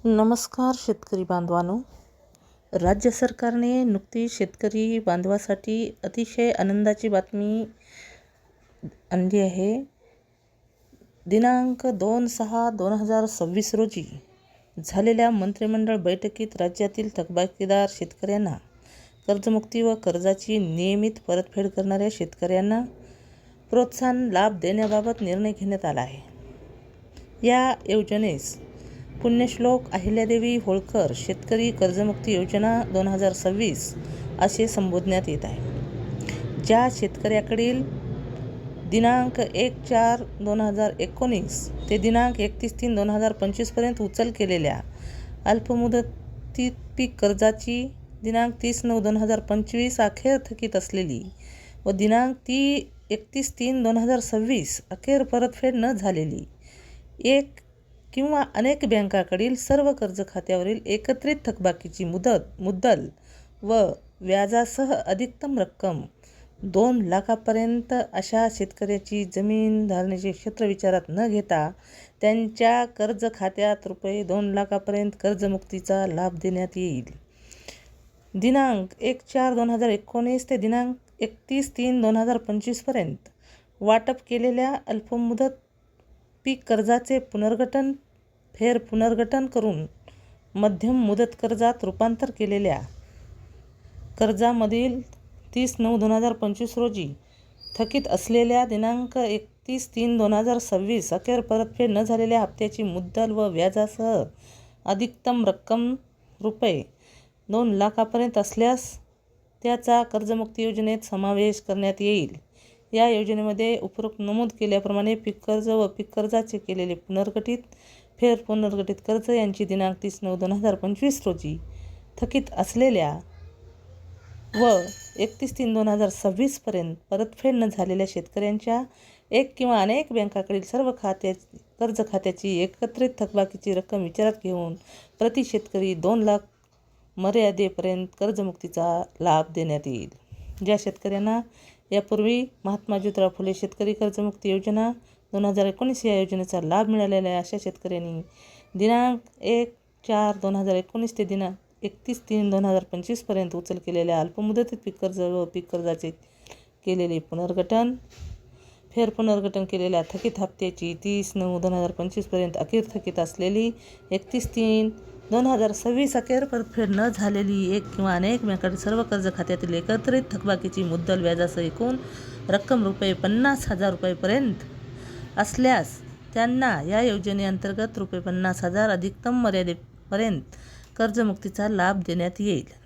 नमस्कार शेतकरी बांधवांनो. राज्य सरकारने नुकतीच शेतकरी बांधवासाठी अतिशय आनंदाची बातमी आणली आहे. दिनांक 2/6/2026 रोजी झालेल्या मंत्रिमंडळ बैठकीत राज्यातील थकबाकीदार शेतकऱ्यांना कर्जमुक्ती व कर्जाची नियमित परतफेड करणाऱ्या शेतकऱ्यांना प्रोत्साहन लाभ देण्याबाबत निर्णय घेण्यात आला आहे. या योजनेस पुण्यश्लोक अहिल्यादेवी होळकर शेतकरी कर्जमुक्ती योजना 2026 असे संबोधण्यात येत आहे. ज्या शेतकऱ्याकडील दिनांक 1/4/2019 ते दिनांक 31/3/2025 पर्यंत उचल केलेल्या अल्पमुदतीत पीक कर्जाची दिनांक 30/9/2025 अखेर थकीत असलेली व दिनांक 31/3/2026 अखेर परतफेड न झालेली एक किंवा अनेक बँकांकडील सर्व कर्ज खात्यावरील एकत्रित थकबाकीची मुद्दल व व्याजासह अधिकतम रक्कम 2 लाखापर्यंत अशा शेतकऱ्याची जमीन धारणेचे क्षेत्र विचारात न घेता त्यांच्या कर्ज खात्यात ₹2 लाखापर्यंत कर्जमुक्तीचा लाभ देण्यात येईल. दिनांक 1/4/2019 ते दिनांक 31/3/2025 पर्यंत वाटप केलेल्या अल्पमुदत पीक कर्जाचे फेरपुनर्गठन करून मध्यम मुदत कर्जात रूपांतर केलेल्या कर्जामधील 30/9/2025 रोजी थकीत असलेल्या दिनांक 31/3/2026 अखेर परतफेड न झालेल्या हप्त्याची मुद्दल व व्याजासह अधिकतम रक्कम ₹2 लाखापर्यंत असल्यास त्याचा कर्जमुक्ती योजनेत समावेश करण्यात येईल. या योजनेमध्ये उपरोक्त नमूद केल्याप्रमाणे पीक कर्ज व पीक कर्जाचे केलेले फेरपुनर्गठित कर्ज यांची दिनांक 30/9/2025 रोजी थकीत असलेल्या व 31/3/2026 पर्यंत परतफेड न झालेल्या शेतकऱ्यांच्या एक किंवा अनेक बँकांकडील सर्व कर्ज खात्याची एकत्रित थकबाकीची रक्कम विचारात घेऊन प्रति शेतकरी 2 लाख मर्यादेपर्यंत कर्जमुक्तीचा लाभ देण्यात येईल. ज्या शेतकऱ्यांना यापूर्वी महात्मा ज्योतिराव फुले शेतकरी कर्जमुक्ती योजना 2019 या योजनेचा लाभ मिळालेला आहे अशा शेतकऱ्यांनी दिनांक 1/4/2019 ते दिनांक 31/3/2025 पर्यंत उचल केलेल्या अल्पमुदतीत पीक कर्ज व पीक कर्जाचे केलेले फेरपुनर्गठन केलेल्या थकीत हप्त्याची 30/9/2025 पर्यंत अखेर थकीत असलेली 31/3/2026 अखेर परतफेड न झालेली एक किंवा अनेक बँकांतील सर्व कर्ज खात्यातील एकत्रित थकबाकीची मुद्दल व्याजासह एकूण रक्कम ₹50,000 पर्यंत असल्यास त्यांना या योजनेअंतर्गत ₹50,000 अधिकतम मर्यादेपर्यंत कर्जमुक्तीचा लाभ देण्यात येईल.